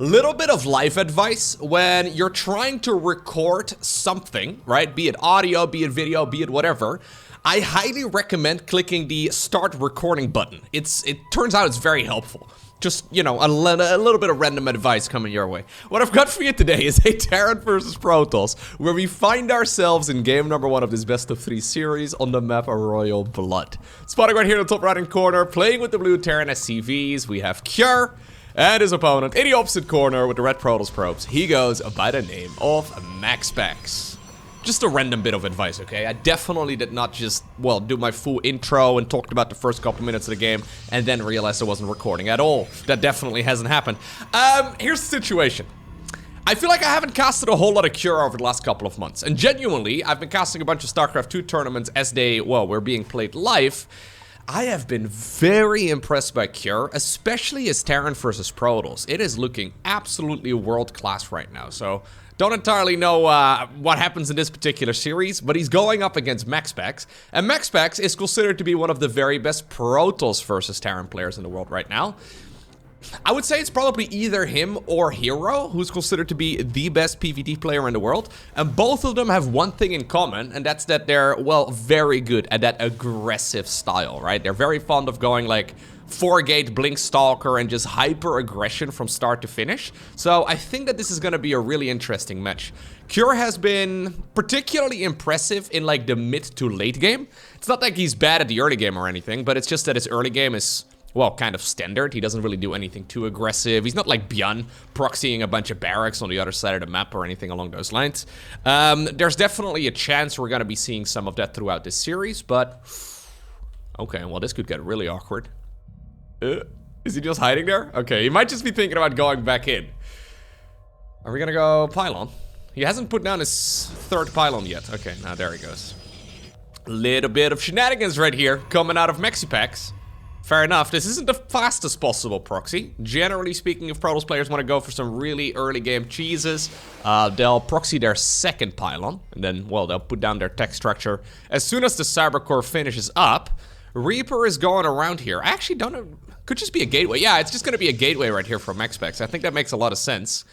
Little bit of life advice when you're trying to record something, right? Be it audio, be it video, be it whatever. I highly recommend clicking the start recording button. It turns out it's very helpful. Just, you know, a little bit of random advice coming your way. What I've got for you today is a Terran versus Protoss, where we find ourselves in game number 1 of this best-of-3 series on the map Royal Blood. Spotting right here in the top right-hand corner, playing with the blue Terran SCVs, we have Cure, and his opponent in the opposite corner with the red Protoss probes. He goes by the name of MaxPax. Just a random bit of advice, okay? I definitely did not just, well, do my full intro and talked about the first couple minutes of the game and then realized I wasn't recording at all. That definitely hasn't happened. Here's the situation. I feel like I haven't casted a whole lot of Cure over the last couple of months. And genuinely, I've been casting a bunch of StarCraft 2 tournaments as they, well, were being played live. I have been very impressed by Cure, especially as Terran versus Protoss. It is looking absolutely world-class right now, so don't entirely know what happens in this particular series, but he's going up against MaxPax, and MaxPax is considered to be one of the very best Protoss versus Terran players in the world right now. I would say it's probably either him or Hero, who's considered to be the best PvT player in the world. And both of them have one thing in common, and that's that they're, well, very good at that aggressive style, right? They're very fond of going like 4-gate Blink Stalker and just hyper aggression from start to finish. So I think that this is going to be a really interesting match. Cure has been particularly impressive in like the mid to late game. It's not like he's bad at the early game or anything, but it's just that his early game is, well, kind of standard. He doesn't really do anything too aggressive. He's not like Bjorn, proxying a bunch of barracks on the other side of the map or anything along those lines. There's definitely a chance we're going to be seeing some of that throughout this series, but okay, well, this could get really awkward. Is he just hiding there? Okay, he might just be thinking about going back in. Are we gonna go pylon? He hasn't put down his third pylon yet. Okay, now there he goes. Little bit of shenanigans right here coming out of MaxPax. Fair enough, this isn't the fastest possible proxy. Generally speaking, if Protoss players want to go for some really early game cheeses, they'll proxy their second pylon, and then, well, they'll put down their tech structure. As soon as the Cyber Core finishes up, Reaper is going around here. I actually don't know, could just be a gateway. Yeah, it's just gonna be a gateway right here for MaxPax. I think that makes a lot of sense.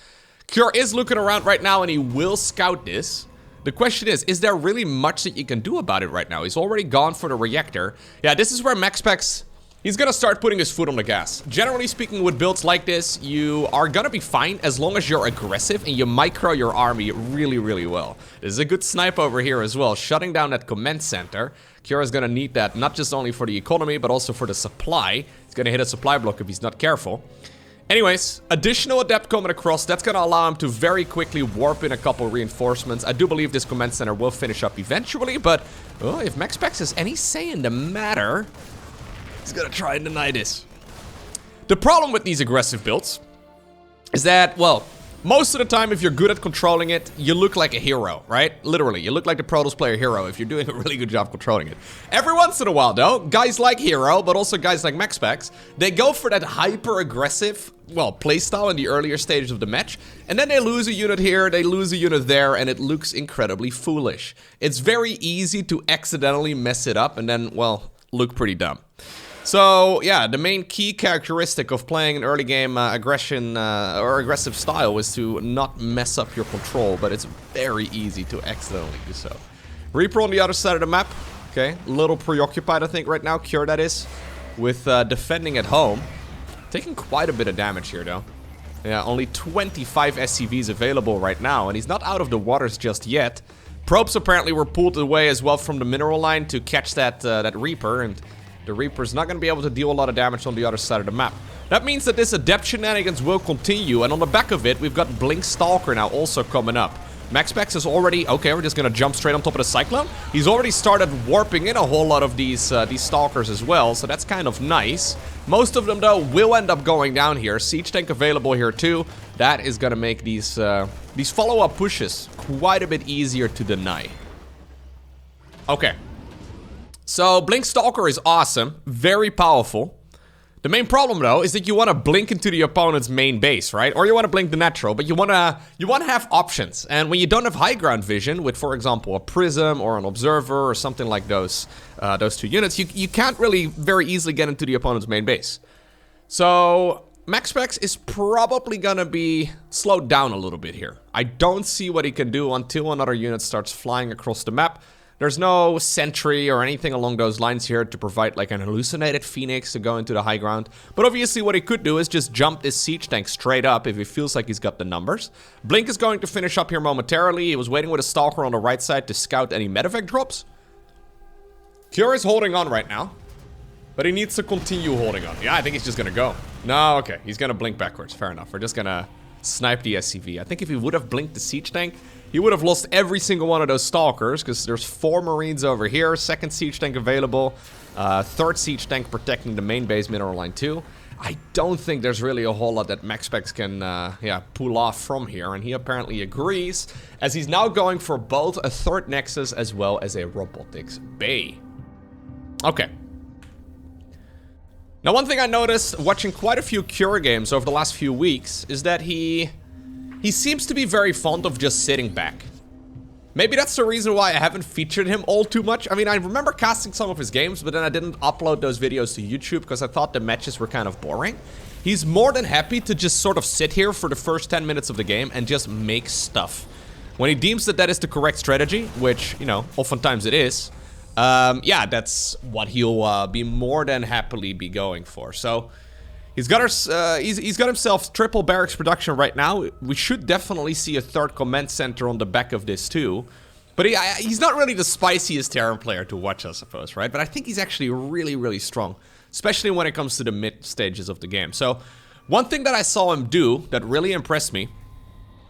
Cure is looking around right now and he will scout this. The question is there really much that you can do about it right now? He's already gone for the reactor. Yeah, this is where MaxPax, he's gonna start putting his foot on the gas. Generally speaking, with builds like this, you are gonna be fine as long as you're aggressive and you micro your army really, really well. This is a good snipe over here as well, shutting down that command center. Cure is gonna need that not just only for the economy, but also for the supply. He's gonna hit a supply block if he's not careful. Anyways, additional adept coming across. That's gonna allow him to very quickly warp in a couple reinforcements. I do believe this command center will finish up eventually, but oh, if MaxPax has any say in the matter, he's gonna try and deny this. The problem with these aggressive builds is that, well, most of the time if you're good at controlling it, you look like a hero, right? Literally, you look like the Protoss player hero if you're doing a really good job controlling it. Every once in a while though, guys like Hero, but also guys like MaxPax, they go for that hyper aggressive, well, playstyle in the earlier stages of the match, and then they lose a unit here, they lose a unit there, and it looks incredibly foolish. It's very easy to accidentally mess it up and then, well, look pretty dumb. So, yeah, the main key characteristic of playing an early game aggression or aggressive style is to not mess up your control, but it's very easy to accidentally do so. Reaper on the other side of the map, okay, a little preoccupied I think right now, Cure that is, with defending at home. Taking quite a bit of damage here though. Yeah, only 25 SCVs available right now, and he's not out of the waters just yet. Probes apparently were pulled away as well from the mineral line to catch that, that Reaper, and the Reaper's not going to be able to deal a lot of damage on the other side of the map. That means that this adept shenanigans will continue, and on the back of it, we've got Blink Stalker now also coming up. MaxPax is already, okay, we're just going to jump straight on top of the Cyclone. He's already started warping in a whole lot of these Stalkers as well, so that's kind of nice. Most of them, though, will end up going down here. Siege Tank available here, too. That is going to make these follow-up pushes quite a bit easier to deny. Okay. So, Blink Stalker is awesome, very powerful. The main problem, though, is that you want to blink into the opponent's main base, right? Or you want to blink the natural, but you want to have options. And when you don't have high ground vision with, for example, a Prism or an Observer or something like those two units, you can't really very easily get into the opponent's main base. So, MaxPax is probably gonna be slowed down a little bit here. I don't see what he can do until another unit starts flying across the map. There's no sentry or anything along those lines here to provide like an hallucinated Phoenix to go into the high ground. But obviously what he could do is just jump this siege tank straight up if he feels like he's got the numbers. Blink is going to finish up here momentarily. He was waiting with a Stalker on the right side to scout any medevac drops. Cure is holding on right now, but he needs to continue holding on. Yeah, I think he's just gonna go. No, okay, he's gonna blink backwards. Fair enough. We're just gonna snipe the SCV. I think if he would have blinked the siege tank, he would have lost every single one of those Stalkers, because there's 4 Marines over here, second siege tank available, third siege tank protecting the main base mineral line too. I don't think there's really a whole lot that MaxPax can, pull off from here, and he apparently agrees, as he's now going for both a third Nexus as well as a Robotics Bay. Okay. Now, one thing I noticed watching quite a few Cure games over the last few weeks is that he seems to be very fond of just sitting back. Maybe that's the reason why I haven't featured him all too much. I mean, I remember casting some of his games, but then I didn't upload those videos to YouTube because I thought the matches were kind of boring. He's more than happy to just sort of sit here for the first 10 minutes of the game and just make stuff. When he deems that that is the correct strategy, which, you know, oftentimes it is, yeah, that's what he'll be more than happily be going for. So he's got he's got himself triple barracks production right now. We should definitely see a third command center on the back of this too. But he's not really the spiciest Terran player to watch, I suppose, right? But I think he's actually really, really strong, especially when it comes to the mid stages of the game. So one thing that I saw him do that really impressed me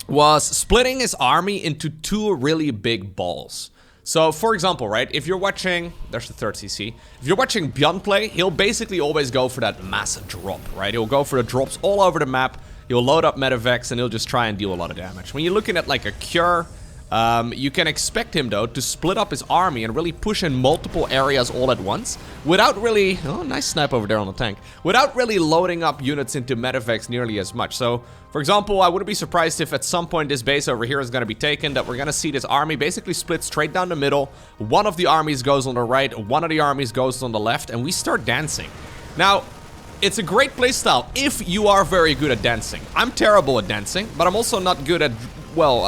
was splitting his army into 2 really big balls. So, for example, right, if you're watching, there's the third CC, if you're watching Beyond play, he'll basically always go for that massive drop, right? He'll go for the drops all over the map, he'll load up medevacs, and he'll just try and deal a lot of damage. When you're looking at like a Cure, you can expect him, though, to split up his army and really push in multiple areas all at once, without really, oh, nice snipe over there on the tank, without really loading up units into medevacs nearly as much. So, for example, I wouldn't be surprised if at some point this base over here is going to be taken, that we're going to see this army basically split straight down the middle. One of the armies goes on the right, one of the armies goes on the left, and we start dancing. Now, it's a great playstyle if you are very good at dancing. I'm terrible at dancing, but I'm also not good at, well,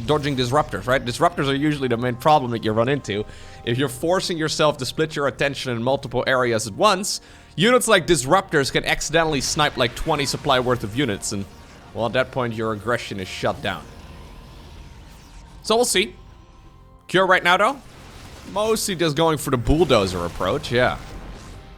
dodging disruptors, right? Disruptors are usually the main problem that you run into. If you're forcing yourself to split your attention in multiple areas at once, units like disruptors can accidentally snipe like 20 supply worth of units, and, well, at that point, your aggression is shut down. So we'll see. Cure right now, though, mostly just going for the bulldozer approach, yeah.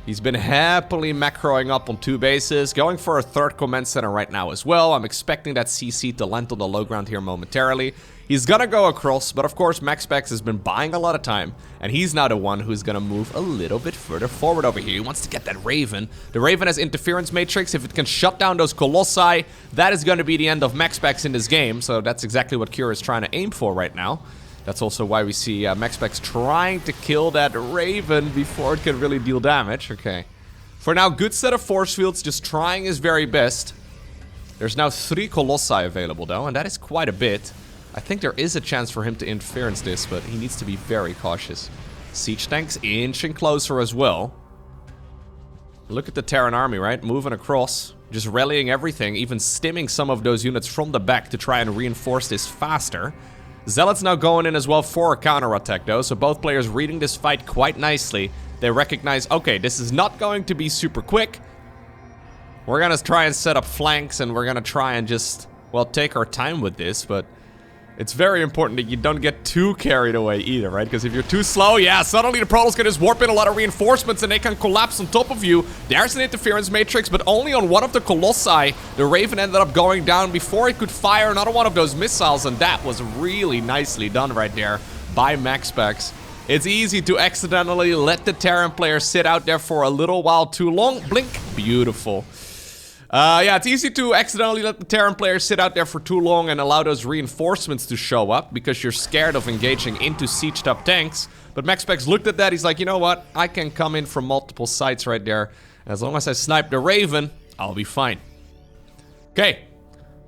He's been happily macroing up on 2 bases, going for a third command center right now as well. I'm expecting that CC to land on the low ground here momentarily. He's gonna go across, but of course MaxPax has been buying a lot of time, and he's now the one who's gonna move a little bit further forward over here. He wants to get that Raven. The Raven has interference matrix. If it can shut down those Colossi, that is gonna be the end of MaxPax in this game, so that's exactly what Cure is trying to aim for right now. That's also why we see MaxPax trying to kill that Raven before it can really deal damage. Okay. For now, good set of force fields, just trying his very best. There's now 3 Colossi available, though, and that is quite a bit. I think there is a chance for him to interference this, but he needs to be very cautious. Siege tanks inching closer as well. Look at the Terran army, right? Moving across, just rallying everything, even stimming some of those units from the back to try and reinforce this faster. Zealots now going in as well for a counterattack, though, so both players reading this fight quite nicely. They recognize, okay, this is not going to be super quick. We're gonna try and set up flanks, and we're gonna try and just, well, take our time with this, but it's very important that you don't get too carried away either, right? Because if you're too slow, yeah, suddenly the Protoss can just warp in a lot of reinforcements and they can collapse on top of you. There's an interference matrix, but only on one of the Colossi. The Raven ended up going down before it could fire another one of those missiles, and that was really nicely done right there by MaxPax. It's easy to accidentally let the Terran player sit out there for a little while too long. Blink. Beautiful. Yeah, it's easy to accidentally let the Terran player sit out there for too long and allow those reinforcements to show up because you're scared of engaging into sieged up tanks. But MaxPax looked at that, he's like, you know what? I can come in from multiple sites right there. As long as I snipe the Raven, I'll be fine. Okay,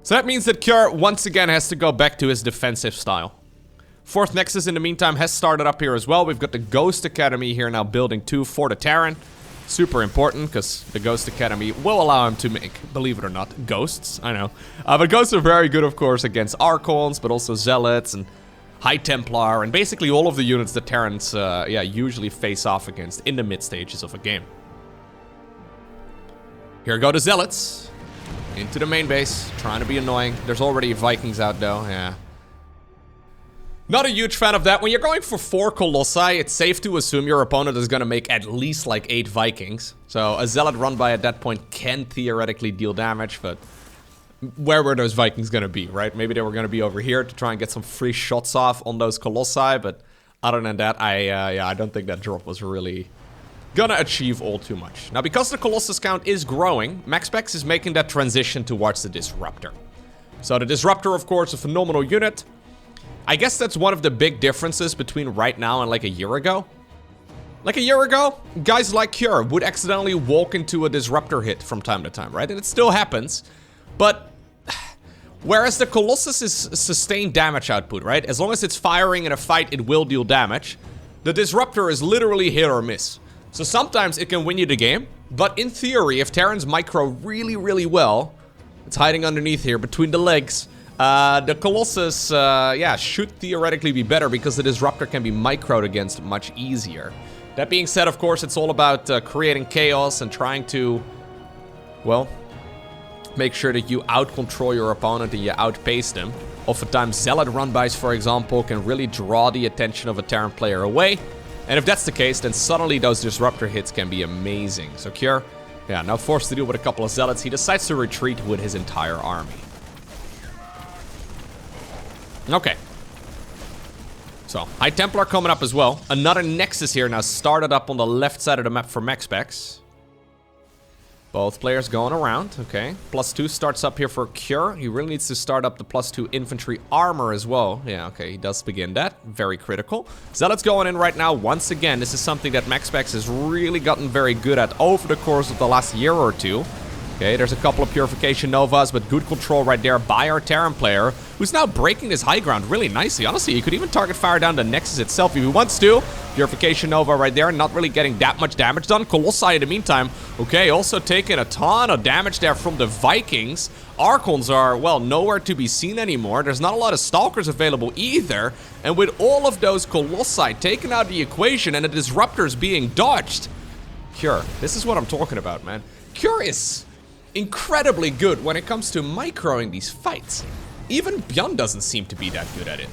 so that means that Cure once again has to go back to his defensive style. 4th Nexus in the meantime has started up here as well. We've got the Ghost Academy here now building 2 for the Terran. Super important, because the Ghost Academy will allow him to make, believe it or not, ghosts. I know. But ghosts are very good, of course, against Archons, but also Zealots and High Templar, and basically all of the units that Terrans, usually face off against in the mid stages of a game. Here go the Zealots. Into the main base, trying to be annoying. There's already Vikings out, though, yeah. Not a huge fan of that. When you're going for 4 Colossi, it's safe to assume your opponent is going to make at least like 8 Vikings. So a Zealot run by at that point can theoretically deal damage, but where were those Vikings going to be, right? Maybe they were going to be over here to try and get some free shots off on those Colossi, but other than that, I don't think that drop was really gonna achieve all too much. Now, because the Colossus count is growing, MaxPax is making that transition towards the Disruptor. So the Disruptor, of course, a phenomenal unit. I guess that's one of the big differences between right now and like a year ago. Like a year ago, guys like Cure would accidentally walk into a Disruptor hit from time to time, right? And it still happens. But whereas the Colossus is sustained damage output, right? As long as it's firing in a fight, it will deal damage. The Disruptor is literally hit or miss. So sometimes it can win you the game. But in theory, if Terrans micro really, really well, it's hiding underneath here between the legs. The Colossus, should theoretically be better because the Disruptor can be microed against much easier. That being said, of course, it's all about creating chaos and trying to, well, make sure that you out-control your opponent and you outpace them. Oftentimes, Zealot run-bys, for example, can really draw the attention of a Terran player away. And if that's the case, then suddenly those Disruptor hits can be amazing. So Cure, now forced to deal with a couple of Zealots, he decides to retreat with his entire army. Okay. So, High Templar coming up as well. Another Nexus here now started up on the left side of the map for MaxPax. Both players going around, okay. +2 starts up here for Cure. He really needs to start up the +2 infantry armor as well. Yeah, okay, he does begin that. Very critical. Zealot's going in right now. Once again, this is something that MaxPax has really gotten very good at over the course of the last year or two. Okay, there's a couple of Purification Novas, but good control right there by our Terran player, who's now breaking this high ground really nicely. Honestly, he could even target fire down the Nexus itself if he wants to. Purification Nova right there, not really getting that much damage done. Colossi in the meantime, okay, also taking a ton of damage there from the Vikings. Archons are, well, nowhere to be seen anymore. There's not a lot of Stalkers available either. And with all of those Colossi taken out of the equation and the Disruptors being dodged, Cure, this is what I'm talking about, man. Cure is incredibly good when it comes to microing these fights. Even Bjorn doesn't seem to be that good at it.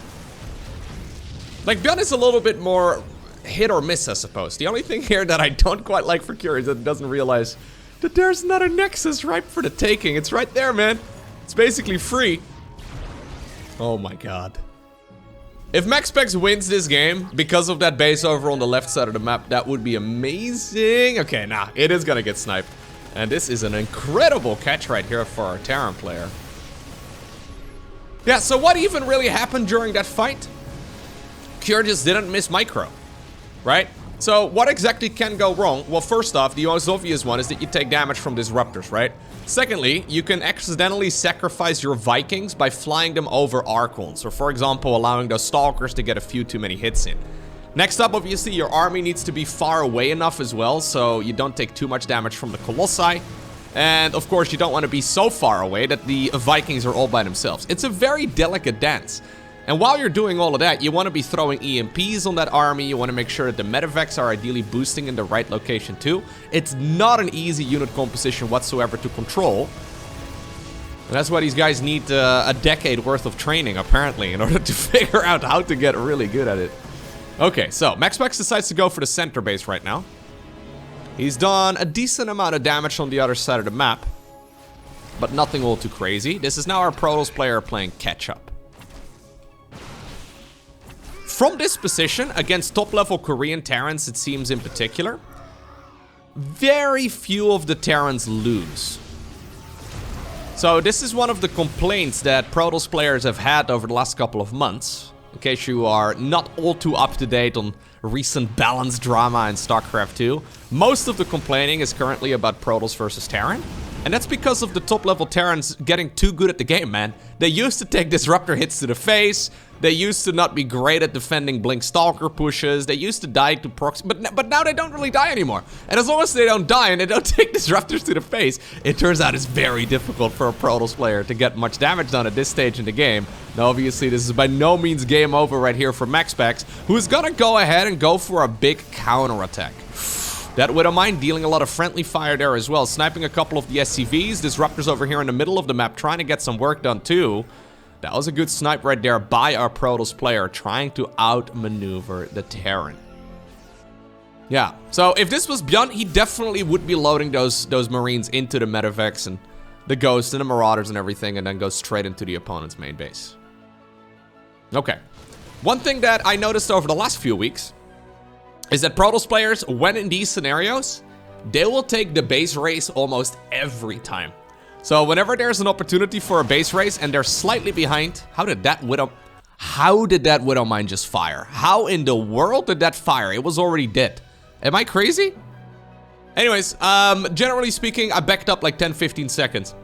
Like, Bjorn is a little bit more hit or miss, I suppose. The only thing here that I don't quite like for Cure is that it doesn't realize that there's another Nexus ripe for the taking. It's right there, man. It's basically free. Oh my god. If MaxPax wins this game because of that base over on the left side of the map, that would be amazing. Okay, nah, it is gonna get sniped. And this is an incredible catch right here for our Terran player. Yeah, so what even really happened during that fight? Cure just didn't miss micro, right? So what exactly can go wrong? Well, first off, the most obvious one is that you take damage from Disruptors, right? Secondly, you can accidentally sacrifice your Vikings by flying them over Archons, or for example, allowing those Stalkers to get a few too many hits in. Next up, obviously, your army needs to be far away enough as well, so you don't take too much damage from the Colossi. And, of course, you don't want to be so far away that the Vikings are all by themselves. It's a very delicate dance. And while you're doing all of that, you want to be throwing EMPs on that army. You want to make sure that the Medivacs are ideally boosting in the right location, too. It's not an easy unit composition whatsoever to control. And that's why these guys need a decade worth of training, apparently, in order to figure out how to get really good at it. Okay, so MaxPax decides to go for the center base right now. He's done a decent amount of damage on the other side of the map, but nothing all too crazy. This is now our Protoss player playing catch-up. From this position, against top-level Korean Terrans, it seems in particular, very few of the Terrans lose. So this is one of the complaints that Protoss players have had over the last couple of months. In case you are not all too up-to-date on recent balance drama in StarCraft 2, most of the complaining is currently about Protoss versus Terran. And that's because of the top level Terrans getting too good at the game, man. They used to take disruptor hits to the face. They used to not be great at defending blink stalker pushes. They used to die to proxy, but now they don't really die anymore. And as long as they don't die and they don't take disruptors to the face, it turns out it's very difficult for a Protoss player to get much damage done at this stage in the game. Now obviously this is by no means game over right here for MaxPax, who is gonna go ahead and go for a big counterattack. That Widowmine dealing a lot of friendly fire there as well, sniping a couple of the SCVs, disruptors over here in the middle of the map, trying to get some work done too. That was a good snipe right there by our Protoss player, trying to outmaneuver the Terran. Yeah, so if this was Beyond, he definitely would be loading those Marines into the Medevacs and the Ghosts and the Marauders and everything, and then go straight into the opponent's main base. Okay. One thing that I noticed over the last few weeks is that Protoss players, when in these scenarios, they will take the base race almost every time. So whenever there's an opportunity for a base race and they're slightly behind, how did that Widowmine just fire? How in the world did that fire? It was already dead. Am I crazy? Anyways, generally speaking, I backed up like 10-15 seconds.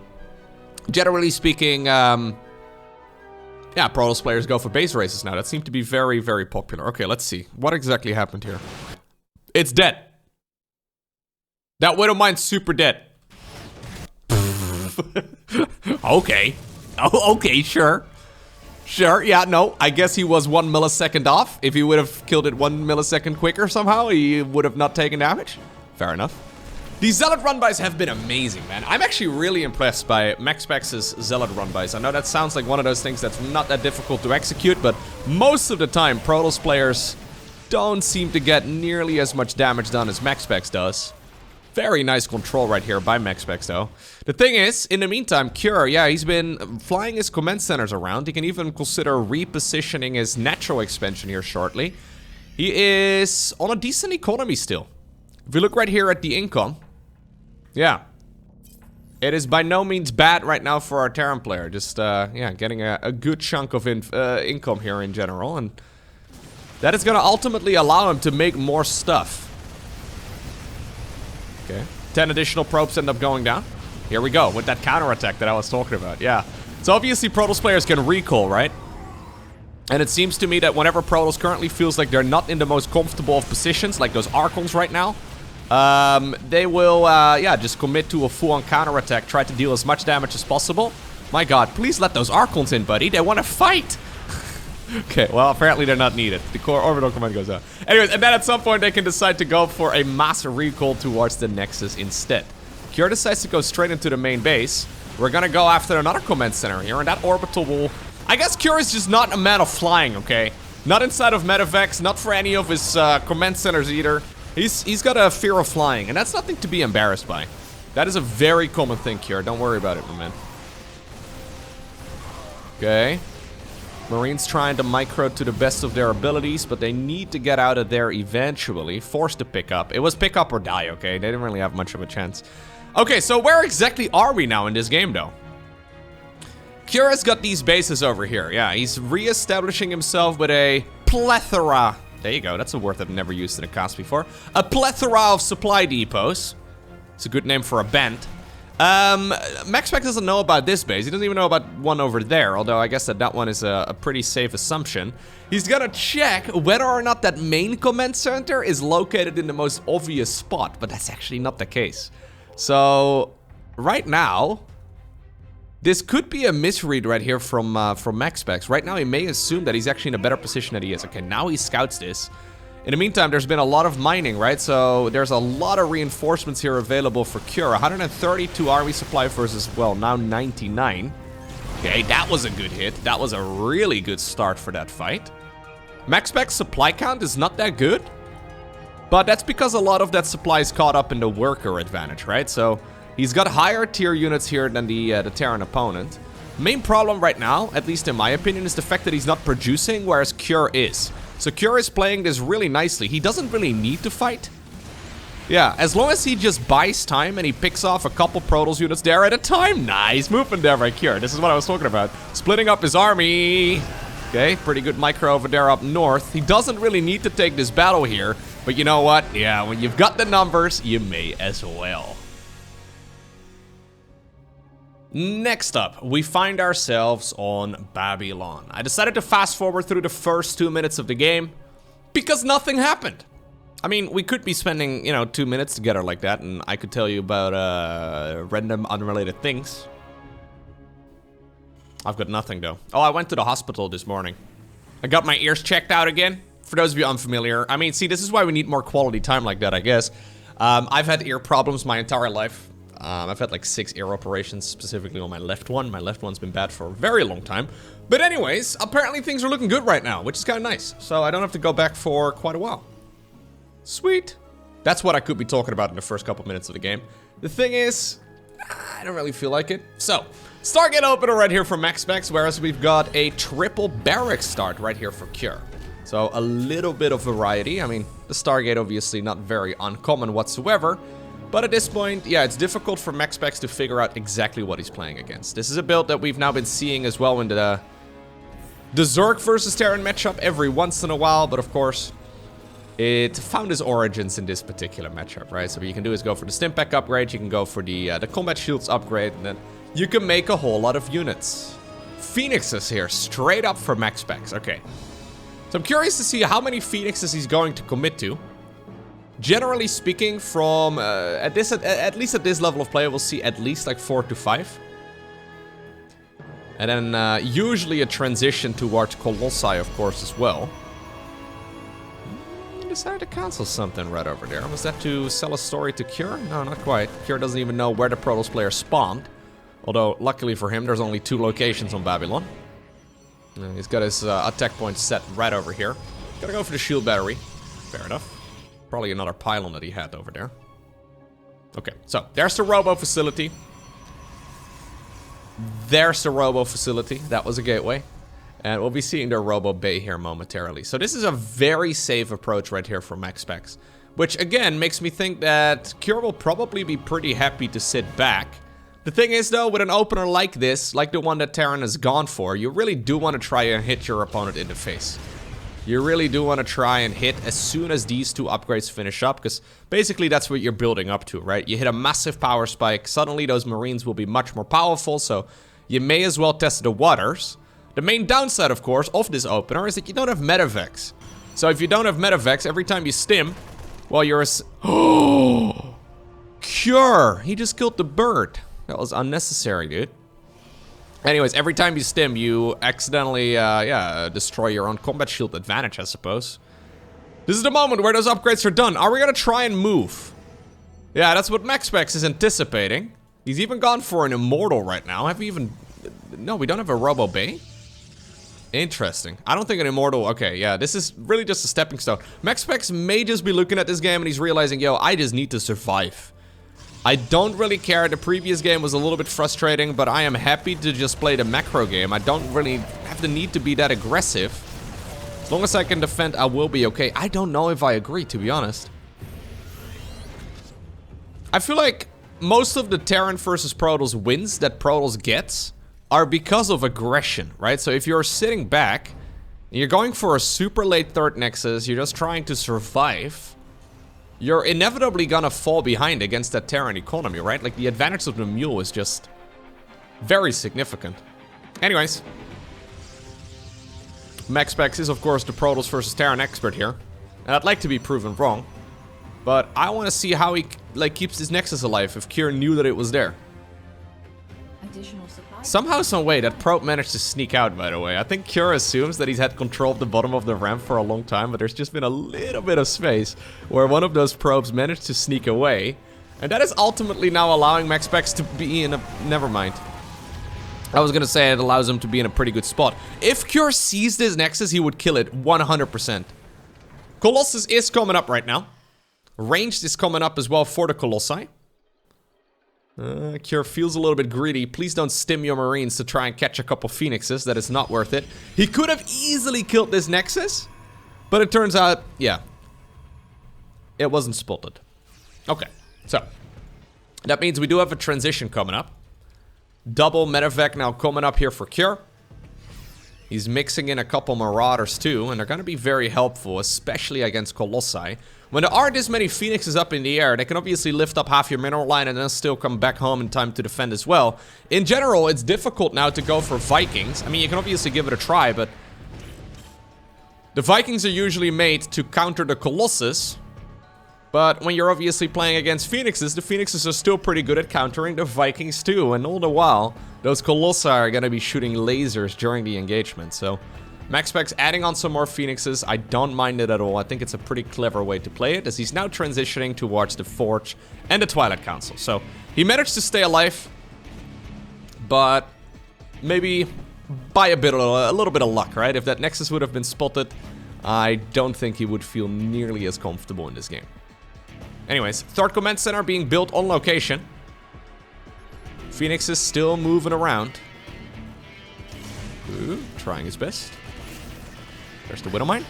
Generally speaking, yeah, Protoss players go for base races now. That seemed to be very, very popular. Okay, let's see. What exactly happened here? It's dead. That Widowmine's super dead. Okay. Oh, okay, sure. Sure, yeah, no. I guess he was 1 millisecond off. If he would have killed it 1 millisecond quicker somehow, he would have not taken damage. Fair enough. These Zealot run-bys have been amazing, man. I'm actually really impressed by MaxPax's Zealot run-bys. I know that sounds like one of those things that's not that difficult to execute, but most of the time, Protoss players don't seem to get nearly as much damage done as MaxPax does. Very nice control right here by MaxPax, though. The thing is, in the meantime, Cure, yeah, he's been flying his command centers around. He can even consider repositioning his natural expansion here shortly. He is on a decent economy still. If you look right here at the income, yeah, it is by no means bad right now for our Terran player. Just, yeah, getting a good chunk of income here in general, and that is going to ultimately allow him to make more stuff. Okay, 10 additional probes end up going down. Here we go, with that counterattack that I was talking about, yeah. So obviously Protoss players can recall, right? And it seems to me that whenever Protoss currently feels like they're not in the most comfortable of positions, like those Archons right now, they will, yeah, just commit to a full-on counterattack, try to deal as much damage as possible. My god, please let those Archons in, buddy. They want to fight! Okay, well, apparently they're not needed. The core orbital command goes out. Anyways, and then at some point they can decide to go for a mass recall towards the Nexus instead. Cure decides to go straight into the main base. We're gonna go after another command center here, and that orbital will... I guess Cure is just not a man of flying, okay? Not inside of Medevacs, not for any of his command centers either. He's got a fear of flying, and that's nothing to be embarrassed by. That is a very common thing, Cure. Don't worry about it, my man. Okay. Marines trying to micro to the best of their abilities, but they need to get out of there eventually. Forced to pick up. It was pick up or die, okay? They didn't really have much of a chance. Okay, so where exactly are we now in this game, though? Cura's got these bases over here. Yeah, he's re-establishing himself with a plethora. There you go, that's a word I've never used in a cast before. A plethora of supply depots. It's a good name for a band. MaxPax doesn't know about this base. He doesn't even know about one over there, although I guess that one is a pretty safe assumption. He's gonna check whether or not that main command center is located in the most obvious spot, but that's actually not the case. So, right now, this could be a misread right here from MaxPax. Right now, he may assume that he's actually in a better position than he is. Okay, now he scouts this. In the meantime, there's been a lot of mining, right? So there's a lot of reinforcements here available for Cure. 132 army supply versus, well, now 99. Okay, that was a good hit. That was a really good start for that fight. MaxPax's supply count is not that good, but that's because a lot of that supply is caught up in the worker advantage, right? So he's got higher tier units here than the Terran opponent. Main problem right now, at least in my opinion, is the fact that he's not producing, whereas Cure is. So Cure is playing this really nicely. He doesn't really need to fight. Yeah, as long as he just buys time and he picks off a couple Protoss units there at a time. Nice movement there by Cure. This is what I was talking about. Splitting up his army. Okay, pretty good micro over there up north. He doesn't really need to take this battle here. But you know what? Yeah, when you've got the numbers, you may as well. Next up, we find ourselves on Babylon. I decided to fast forward through the first 2 minutes of the game because nothing happened. I mean, we could be spending, 2 minutes together like that, and I could tell you about random unrelated things. I've got nothing though. Oh, I went to the hospital this morning. I got my ears checked out again. For those of you unfamiliar, I mean, see, this is why we need more quality time like that, I guess. I've had ear problems my entire life. I've had like 6 ear operations, specifically on my left one. My left one's been bad for a very long time. But anyways, apparently things are looking good right now, which is kind of nice. So I don't have to go back for quite a while. Sweet. That's what I could be talking about in the first couple minutes of the game. The thing is, I don't really feel like it. So, Stargate opener right here for MaxPax, whereas we've got a triple barracks start right here for Cure. So a little bit of variety. I mean, the Stargate obviously not very uncommon whatsoever. But at this point, yeah, it's difficult for MaxPax to figure out exactly what he's playing against. This is a build that we've now been seeing as well in the Zerg versus Terran matchup every once in a while. But of course, it found its origins in this particular matchup, right? So what you can do is go for the Stimpack upgrade, you can go for the Combat Shields upgrade, and then you can make a whole lot of units. Phoenixes here, straight up for MaxPax. Okay. So I'm curious to see how many Phoenixes he's going to commit to. Generally speaking, from at least at this level of play, we'll see at least like 4 to 5. And then usually a transition towards Colossi, of course, as well. Decided to cancel something right over there. Was that to sell a story to Cure? No, not quite. Cure doesn't even know where the Protoss player spawned. Although, luckily for him, there's only 2 locations on Babylon. And he's got his attack point set right over here. Gotta go for the shield battery. Fair enough. Probably another pylon that he had over there. Okay, so there's the robo facility. There's the robo facility. That was a gateway. And we'll be seeing the robo bay here momentarily. So this is a very safe approach right here for MaxPax. Which, again, makes me think that Cure will probably be pretty happy to sit back. The thing is, though, with an opener like this, like the one that Terran has gone for, you really do want to try and hit your opponent in the face. You really do want to try and hit as soon as these 2 upgrades finish up, because basically that's what you're building up to, right? You hit a massive power spike, suddenly those Marines will be much more powerful, so you may as well test the waters. The main downside, of course, of this opener is that you don't have medevacs. So if you don't have medevacs, every time you stim, well, you're a... Oh! Cure! He just killed the bird. That was unnecessary, dude. Anyways, every time you stim, you accidentally, destroy your own combat shield advantage, I suppose. This is the moment where those upgrades are done. Are we gonna try and move? Yeah, that's what MaxPax is anticipating. He's even gone for an Immortal right now. Have we even... No, we don't have a Robo Bay? Interesting. I don't think an Immortal... Okay, yeah, this is really just a stepping stone. MaxPax may just be looking at this game and he's realizing, yo, I just need to survive. I don't really care. The previous game was a little bit frustrating, but I am happy to just play the macro game. I don't really have the need to be that aggressive. As long as I can defend, I will be okay. I don't know if I agree, to be honest. I feel like most of the Terran versus Protoss wins that Protoss gets are because of aggression, right? So if you're sitting back, and you're going for a super late 3rd Nexus, you're just trying to survive, you're inevitably gonna fall behind against that Terran economy, right? Like, the advantage of the mule is just very significant. Anyways. MaxPax is, of course, the Protoss versus Terran expert here. And I'd like to be proven wrong. But I want to see how he, like, keeps his Nexus alive if Kieran knew that it was there. Somehow, some way, that probe managed to sneak out, by the way. I think Cure assumes that he's had control of the bottom of the ramp for a long time, but there's just been a little bit of space where one of those probes managed to sneak away. And that is ultimately now allowing MaxPax to be in a... Never mind. I was gonna say it allows him to be in a pretty good spot. If Cure sees this Nexus, he would kill it 100%. Colossus is coming up right now. Ranged is coming up as well for the Colossi. Cure feels a little bit greedy. Please don't stim your Marines to try and catch a couple Phoenixes. That is not worth it. He could have easily killed this Nexus, but it turns out, yeah, it wasn't spotted. Okay, so that means we do have a transition coming up. Double medevac now coming up here for Cure. He's mixing in a couple Marauders too, and they're going to be very helpful, especially against Colossi. When there are this many Phoenixes up in the air, they can obviously lift up half your mineral line and then still come back home in time to defend as well. In general, it's difficult now to go for Vikings. I mean, you can obviously give it a try, but the Vikings are usually made to counter the Colossus. But when you're obviously playing against Phoenixes, the Phoenixes are still pretty good at countering the Vikings too. And all the while, those Colossi are going to be shooting lasers during the engagement. So MaxPax adding on some more Phoenixes, I don't mind it at all. I think it's a pretty clever way to play it, as he's now transitioning towards the Forge and the Twilight Council. So he managed to stay alive, but maybe by a little bit of luck, right? If that Nexus would have been spotted, I don't think he would feel nearly as comfortable in this game. Anyways, third command center being built on location. Phoenix is still moving around. Ooh, trying his best. There's the Widowmine.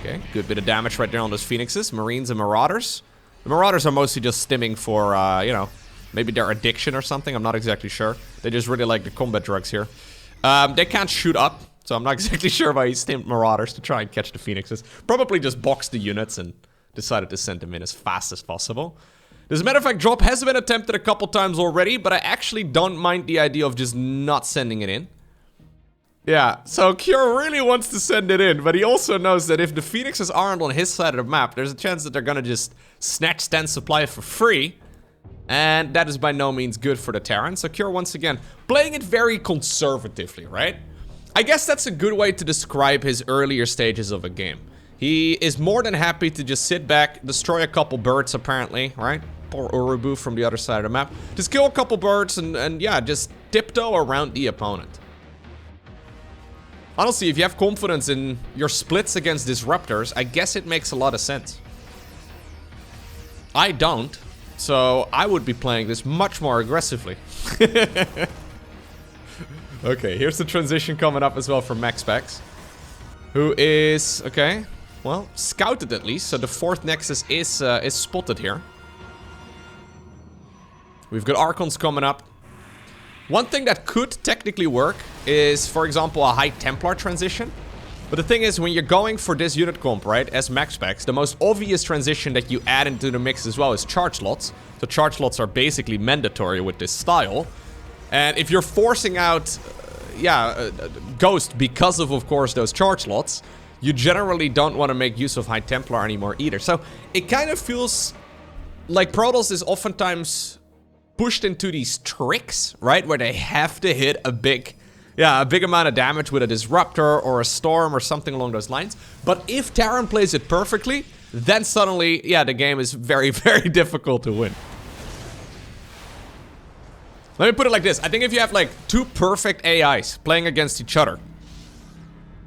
Okay, good bit of damage right there on those Phoenixes. Marines and Marauders. The Marauders are mostly just stimming for, you know, maybe their addiction or something. I'm not exactly sure. They just really like the combat drugs here. They can't shoot up, so I'm not exactly sure why he stimmed Marauders to try and catch the Phoenixes. Probably just boxed the units and decided to send them in as fast as possible. As a matter of fact, drop has been attempted a couple times already, but I actually don't mind the idea of just not sending it in. Yeah, so Cure really wants to send it in, but he also knows that if the Phoenixes aren't on his side of the map, there's a chance that they're gonna just snatch stand supply for free. And that is by no means good for the Terran. So Cure, once again, playing it very conservatively, right? I guess that's a good way to describe his earlier stages of a game. He is more than happy to just sit back, destroy a couple birds apparently, right? Poor Urubu from the other side of the map. Just kill a couple birds and yeah, just tiptoe around the opponent. Honestly, if you have confidence in your splits against disruptors, I guess it makes a lot of sense. I don't, so I would be playing this much more aggressively. Okay, here's the transition coming up as well for MaxPax, who is, okay, well, scouted at least, so the fourth Nexus is spotted here. We've got Archons coming up. One thing that could technically work is, for example, a High Templar transition. But the thing is, when you're going for this unit comp, right, as MaxPax, the most obvious transition that you add into the mix as well is charge slots. So charge slots are basically mandatory with this style. And if you're forcing out, Ghost because of course, those charge slots, you generally don't want to make use of High Templar anymore either. So it kind of feels like Protoss is oftentimes pushed into these tricks, right, where they have to hit a big amount of damage with a disruptor or a storm or something along those lines. But if Terran plays it perfectly, then suddenly, yeah, the game is very, very difficult to win. Let me put it like this. I think if you have like two perfect AIs playing against each other,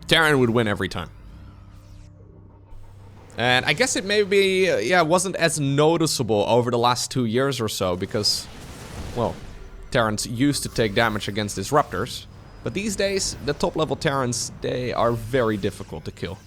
Terran would win every time. And I guess it maybe, wasn't as noticeable over the last 2 years or so because, well, Terrans used to take damage against disruptors. But these days, the top level Terrans, they are very difficult to kill.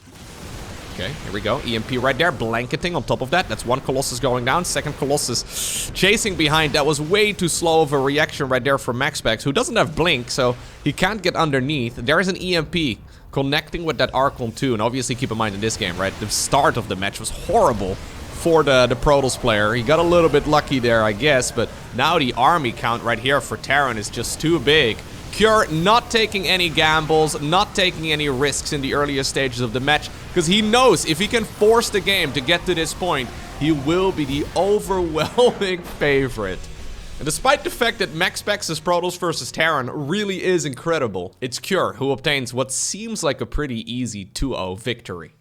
Okay, here we go. EMP right there, blanketing on top of that. That's one Colossus going down. Second Colossus chasing behind. That was way too slow of a reaction right there from MaxPax, who doesn't have Blink, so he can't get underneath. There is an EMP connecting with that Archon too. And obviously keep in mind in this game, right, the start of the match was horrible for the Protoss player. He got a little bit lucky there, I guess, but now the army count right here for Terran is just too big. Cure not taking any gambles, not taking any risks in the earlier stages of the match, because he knows if he can force the game to get to this point, he will be the overwhelming favorite. And despite the fact that MaxPax's Protoss versus Terran really is incredible, it's Cure who obtains what seems like a pretty easy 2-0 victory.